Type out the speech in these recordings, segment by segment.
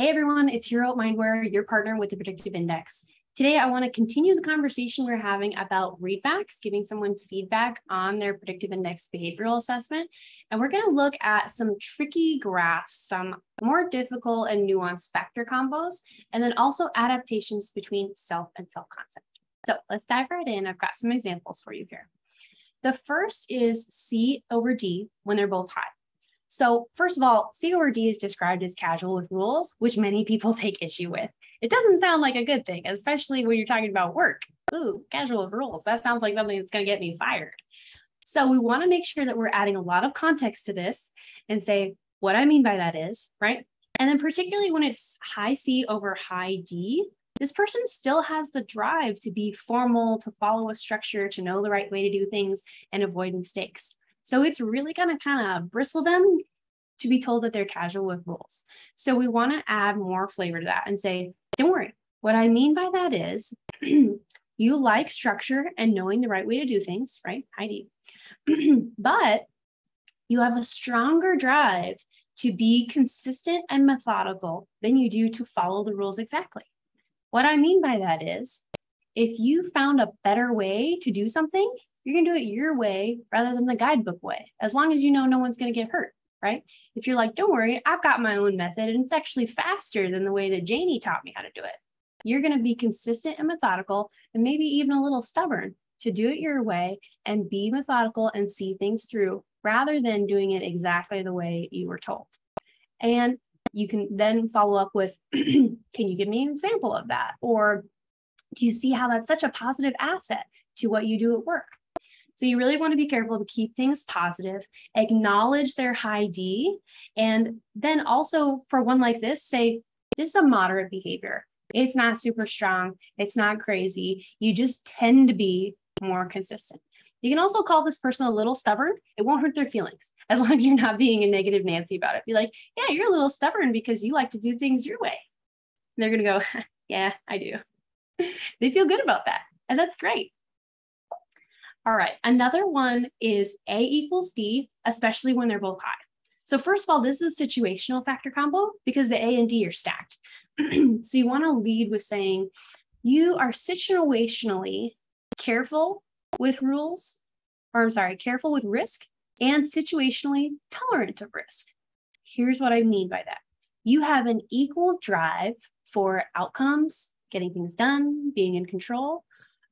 Hey everyone, it's Hero Mindware, your partner with the Predictive Index. Today, I want to continue the conversation we're having about readbacks, giving someone feedback on their Predictive Index behavioral assessment. And we're going to look at some tricky graphs, some more difficult and nuanced factor combos, and then also adaptations between self and self-concept. So let's dive right in. I've got some examples for you here. The first is C over D when they're both high. So first of all, C over D is described as casual with rules, which many people take issue with. It doesn't sound like a good thing, especially when you're talking about work. Ooh, casual with rules. That sounds like something that's going to get me fired. So we want to make sure that we're adding a lot of context to this and say, what I mean by that is, right? And then particularly when it's high C over high D, this person still has the drive to be formal, to follow a structure, to know the right way to do things and avoid mistakes. So it's really going to kind of bristle them to be told that they're casual with rules. So we want to add more flavor to that and say, don't worry. What I mean by that is you like structure and knowing the right way to do things, right? Heidi. But you have a stronger drive to be consistent and methodical than you do to follow the rules exactly. What I mean by that is if you found a better way to do something, you're going to do it your way rather than the guidebook way, as long as you know no one's going to get hurt, right? If you're like, don't worry, I've got my own method and it's actually faster than the way that Janie taught me how to do it. You're going to be consistent and methodical and maybe even a little stubborn to do it your way and be methodical and see things through rather than doing it exactly the way you were told. And you can then follow up with, can you give me an example of that? Or do you see how that's such a positive asset to what you do at work? So you really want to be careful to keep things positive, acknowledge their high D, and then also for one like this, say, this is a moderate behavior. It's not super strong. It's not crazy. You just tend to be more consistent. You can also call this person a little stubborn. It won't hurt their feelings as long as you're not being a negative Nancy about it. Be like, yeah, you're a little stubborn because you like to do things your way. And they're going to go, yeah, I do. They feel good about that. And that's great. All right, another one is A equals D, especially when they're both high. So first of all, this is a situational factor combo because the A and D are stacked. So you want to lead with saying you are situationally careful with rules, or I'm sorry, careful with risk and situationally tolerant of risk. Here's what I mean by that. You have an equal drive for outcomes, getting things done, being in control,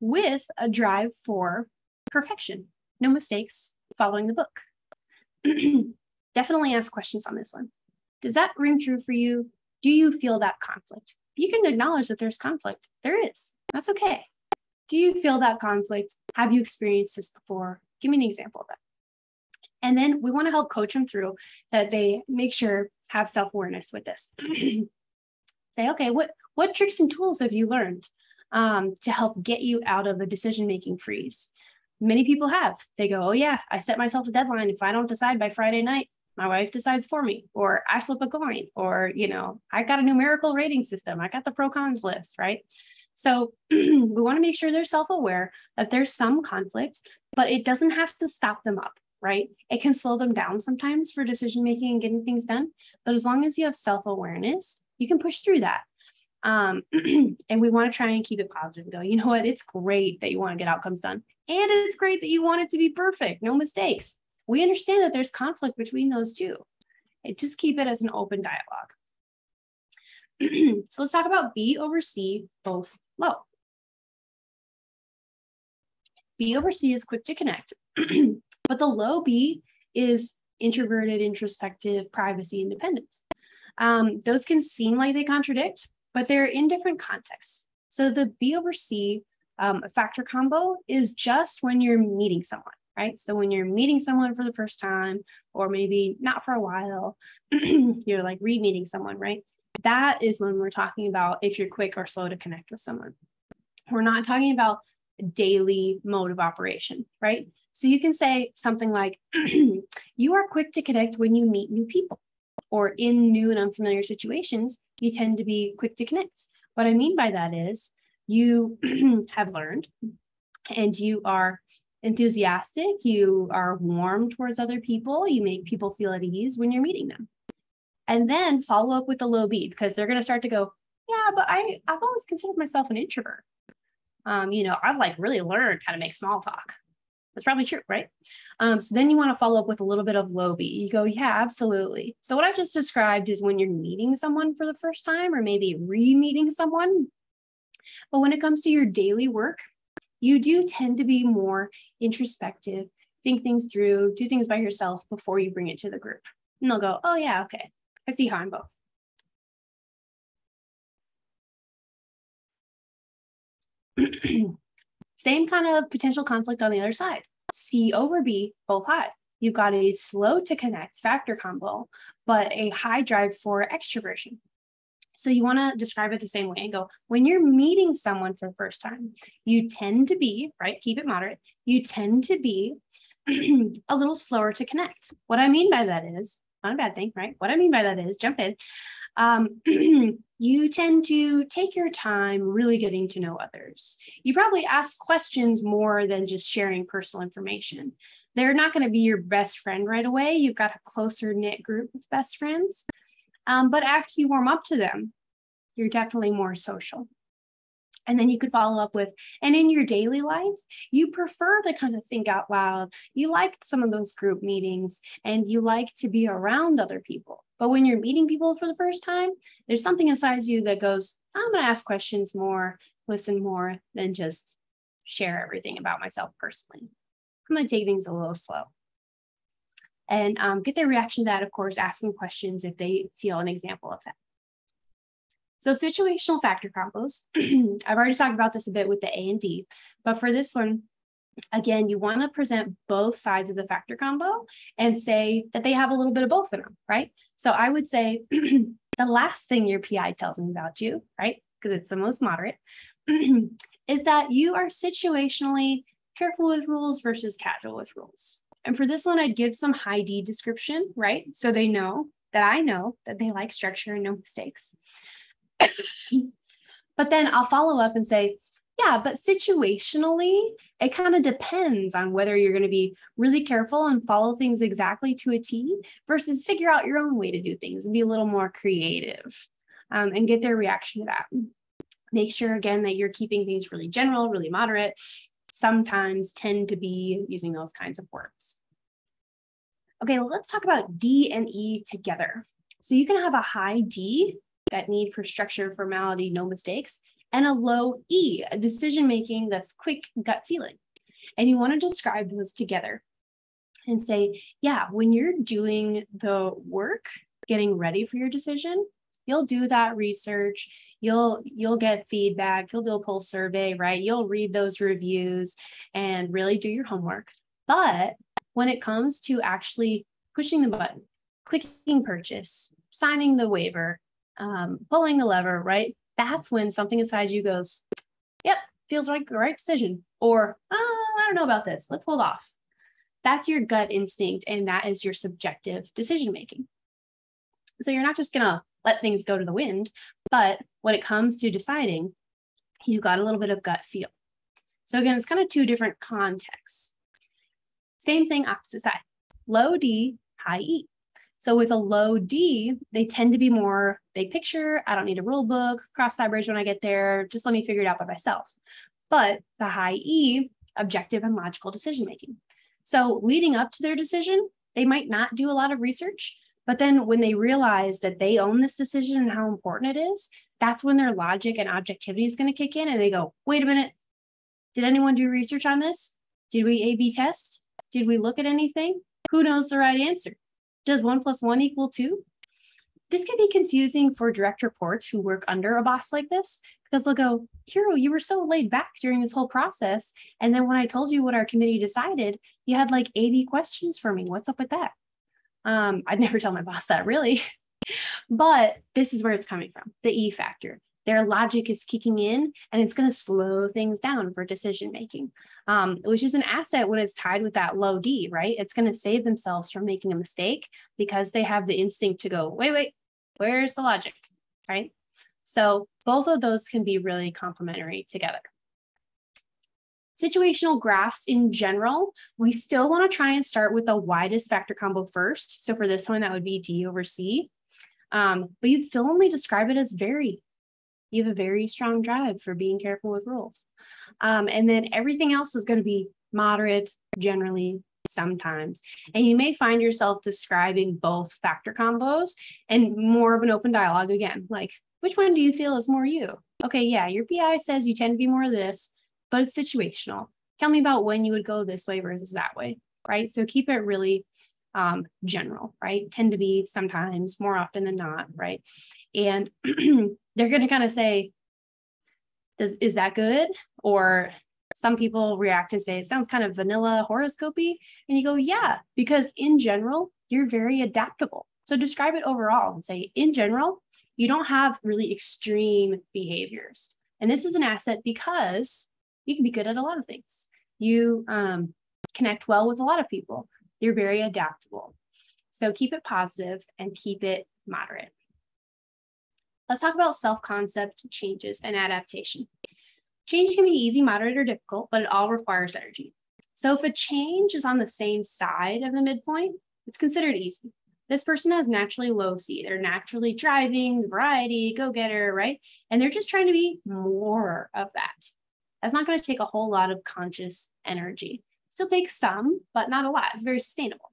with a drive for perfection, no mistakes, following the book. Definitely ask questions on this one. Does that ring true for you? Do you feel that conflict? You can acknowledge that there's conflict. There is. That's okay. Do you feel that conflict? Have you experienced this before? Give me an example of that. And then we want to help coach them through that they make sure have self-awareness with this. Say, okay, what tricks and tools have you learned to help get you out of a decision-making freeze? Many people have. They go, oh yeah, I set myself a deadline. If I don't decide by Friday night, my wife decides for me, or I flip a coin, or, I got a numerical rating system. I got the pro cons list, right? So we want to make sure they're self-aware that there's some conflict, but it doesn't have to stop them up, right? It can slow them down sometimes for decision-making and getting things done. But as long as you have self-awareness, you can push through that. And we want to try and keep it positive and go, you know what? It's great that you want to get outcomes done. And it's great that you want it to be perfect, no mistakes. We understand that there's conflict between those two. Just keep it as an open dialogue. So let's talk about B over C, both low. B over C is quick to connect, but the low B is introverted, introspective, privacy, independence. Those can seem like they contradict, but they're in different contexts. So the B over C factor combo is just when you're meeting someone, right? So when you're meeting someone for the first time, or maybe not for a while, you're like re-meeting someone, right? That is when we're talking about if you're quick or slow to connect with someone. We're not talking about daily mode of operation, right? So you can say something like, you are quick to connect when you meet new people, or in new and unfamiliar situations, you tend to be quick to connect. What I mean by that is you have learned and you are enthusiastic, you are warm towards other people, you make people feel at ease when you're meeting them. And then follow up with the low B, because they're going to start to go, yeah, but I've always considered myself an introvert. I've like really learned how to make small talk. That's probably true, right? So then you want to follow up with a little bit of low B. You go, yeah, absolutely. So what I just described is when you're meeting someone for the first time, or maybe re-meeting someone. But when it comes to your daily work, you do tend to be more introspective, think things through, do things by yourself before you bring it to the group. And they'll go, oh yeah, okay, I see how I'm both. Same kind of potential conflict on the other side. C over B, both high. You've got a slow to connect factor combo, but a high drive for extroversion. So you want to describe it the same way and go, when you're meeting someone for the first time, you tend to be, right, keep it moderate, you tend to be a little slower to connect. What I mean by that is, not a bad thing, right? What I mean by that is, jump in. You tend to take your time really getting to know others. You probably ask questions more than just sharing personal information. They're not going to be your best friend right away. You've got a closer knit group of best friends. But after you warm up to them, you're definitely more social. And then you could follow up with, and in your daily life, you prefer to kind of think out loud. You like some of those group meetings and you like to be around other people. But when you're meeting people for the first time, there's something inside you that goes, I'm going to ask questions more, listen more than just share everything about myself personally. I'm going to take things a little slow. And get their reaction to that, of course, asking questions if they feel an example of that. So situational factor combos, I've already talked about this a bit with the A and D, but for this one, again, you want to present both sides of the factor combo and say that they have a little bit of both in them, right? So I would say the last thing your PI tells me about you, right, because it's the most moderate, is that you are situationally careful with rules versus casual with rules. And for this one, I'd give some high D description, right? So they know that I know that they like structure and no mistakes. But then I'll follow up and say, yeah, but situationally, it kind of depends on whether you're going to be really careful and follow things exactly to a T versus figure out your own way to do things and be a little more creative and get their reaction to that. Make sure, again, that you're keeping things really general, really moderate. Sometimes tend to be using those kinds of words. Okay, well, let's talk about D and E together. So you can have a high D, that need for structure, formality, no mistakes, and a low E, a decision-making that's quick gut feeling. And you want to describe those together and say, yeah, when you're doing the work, getting ready for your decision, you'll do that research, you'll get feedback, you'll do a pulse survey, right? You'll read those reviews and really do your homework. But when it comes to actually pushing the button, clicking purchase, signing the waiver, pulling the lever, right? That's when something inside you goes, yep, feels like the right decision. Or, I don't know about this. Let's hold off. That's your gut instinct, and that is your subjective decision-making. So you're not just going to let things go to the wind, but when it comes to deciding, you got a little bit of gut feel. So again, it's kind of two different contexts. Same thing, opposite side. Low D, high E. So with a low D, they tend to be more big picture. I don't need a rule book, cross that bridge when I get there. Just let me figure it out by myself. But the high E, objective and logical decision-making. So leading up to their decision, they might not do a lot of research, but then when they realize that they own this decision and how important it is, that's when their logic and objectivity is going to kick in and they go, wait a minute, did anyone do research on this? Did we A/B test? Did we look at anything? Who knows the right answer? Does 1 + 1 = 2? This can be confusing for direct reports who work under a boss like this, because they'll go, Hero, you were so laid back during this whole process. And then when I told you what our committee decided, you had like 80 questions for me. What's up with that? I'd never tell my boss that, really. But this is where it's coming from, the E factor. Their logic is kicking in and it's going to slow things down for decision making, which is an asset when it's tied with that low D, right? It's going to save themselves from making a mistake because they have the instinct to go, wait, where's the logic, right? So both of those can be really complementary together. Situational graphs in general, we still want to try and start with the widest factor combo first. So for this one, that would be D over C. but you'd still only describe it as very. You have a very strong drive for being careful with rules. And then everything else is going to be moderate, generally, sometimes. And you may find yourself describing both factor combos and more of an open dialogue again, like, which one do you feel is more you? Okay, yeah, your PI says you tend to be more of this, but it's situational. Tell me about when you would go this way versus that way, right? So keep it really general, right? Tend to be sometimes, more often than not, right? And they're going to kind of say, is that good? Or some people react and say, it sounds kind of vanilla horoscopy. And you go, yeah, because in general, you're very adaptable. So describe it overall and say, in general, you don't have really extreme behaviors. And this is an asset because you can be good at a lot of things. You connect well with a lot of people. You're very adaptable. So keep it positive and keep it moderate. Let's talk about self-concept changes and adaptation. Change can be easy, moderate, or difficult, but it all requires energy. So if a change is on the same side of the midpoint, it's considered easy. This person has naturally low C. They're naturally driving, variety, go-getter, right? And they're just trying to be more of that. That's not going to take a whole lot of conscious energy. Still takes some, but not a lot. It's very sustainable.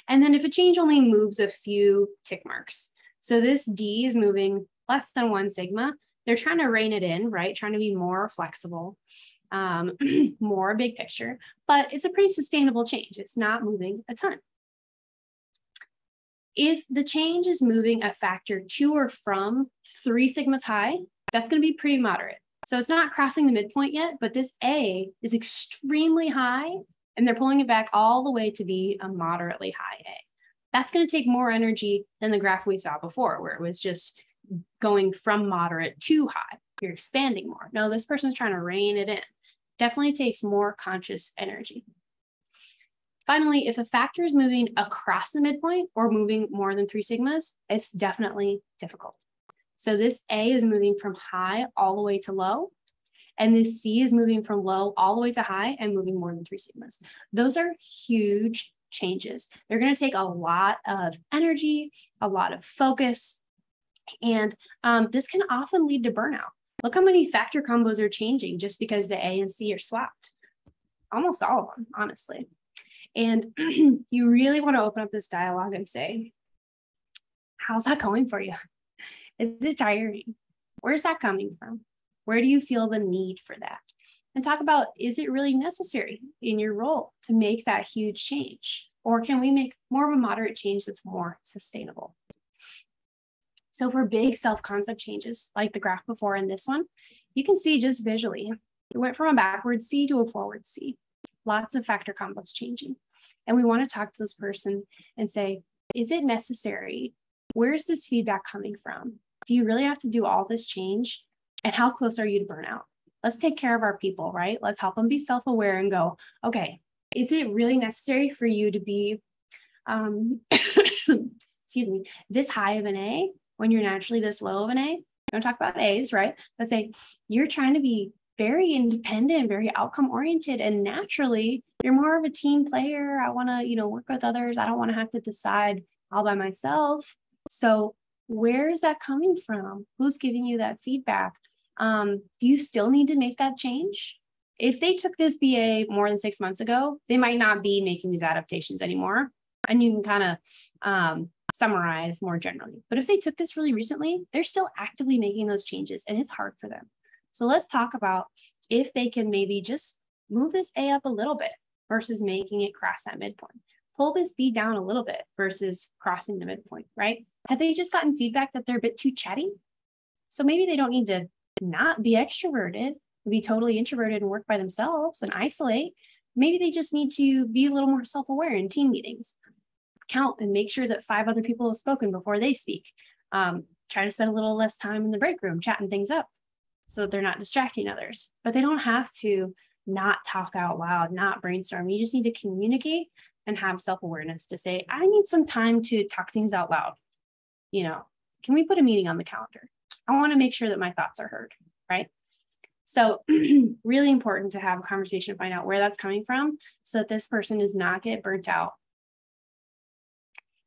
And then if a change only moves a few tick marks, so this D is moving less than 1 sigma, they're trying to rein it in, right? Trying to be more flexible, more big picture, but it's a pretty sustainable change. It's not moving a ton. If the change is moving a factor to or from 3 sigmas high, that's going to be pretty moderate. So it's not crossing the midpoint yet, but this A is extremely high, and they're pulling it back all the way to be a moderately high A. That's going to take more energy than the graph we saw before, where it was just going from moderate to high. You're expanding more. No, this person's trying to rein it in. Definitely takes more conscious energy. Finally, if a factor is moving across the midpoint or moving more than 3 sigmas, it's definitely difficult. So this A is moving from high all the way to low, and this C is moving from low all the way to high and moving more than 3 sigmas. Those are huge changes. They're going to take a lot of energy, a lot of focus, and this can often lead to burnout. Look how many factor combos are changing just because the A and C are swapped. Almost all of them, honestly. And you really want to open up this dialogue and say, how's that going for you? Is it tiring? Where's that coming from? Where do you feel the need for that? And talk about, is it really necessary in your role to make that huge change? Or can we make more of a moderate change that's more sustainable? So for big self-concept changes, like the graph before and this one, you can see just visually, it went from a backward C to a forward C. Lots of factor combos changing. And we want to talk to this person and say, is it necessary? Where is this feedback coming from? Do you really have to do all this change? And how close are you to burnout? Let's take care of our people, right? Let's help them be self-aware and go, okay, is it really necessary for you to be, excuse me, this high of an A when you're naturally this low of an A? Don't talk about A's, right? Let's say you're trying to be very independent, very outcome oriented, and naturally you're more of a team player. I want to, work with others. I don't want to have to decide all by myself. So where is that coming from? Who's giving you that feedback? Do you still need to make that change? If they took this BA more than 6 months ago, they might not be making these adaptations anymore. And you can kind of summarize more generally. But if they took this really recently, they're still actively making those changes, and it's hard for them. So let's talk about if they can maybe just move this A up a little bit versus making it cross that midpoint. Pull this B down a little bit versus crossing the midpoint, right? Have they just gotten feedback that they're a bit too chatty? So maybe they don't need to not be extroverted, be totally introverted and work by themselves and isolate. Maybe they just need to be a little more self-aware in team meetings. Count and make sure that 5 other people have spoken before they speak. Try to spend a little less time in the break room chatting things up so that they're not distracting others. But they don't have to not talk out loud, not brainstorm. You just need to communicate and have self-awareness to say, I need some time to talk things out loud. Can we put a meeting on the calendar? I want to make sure that my thoughts are heard, right? So really important to have a conversation, find out where that's coming from so that this person does not get burnt out.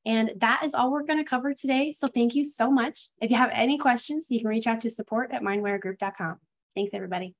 And that is all we're going to cover today. So thank you so much. If you have any questions, you can reach out to support@mindwaregroup.com. Thanks, everybody.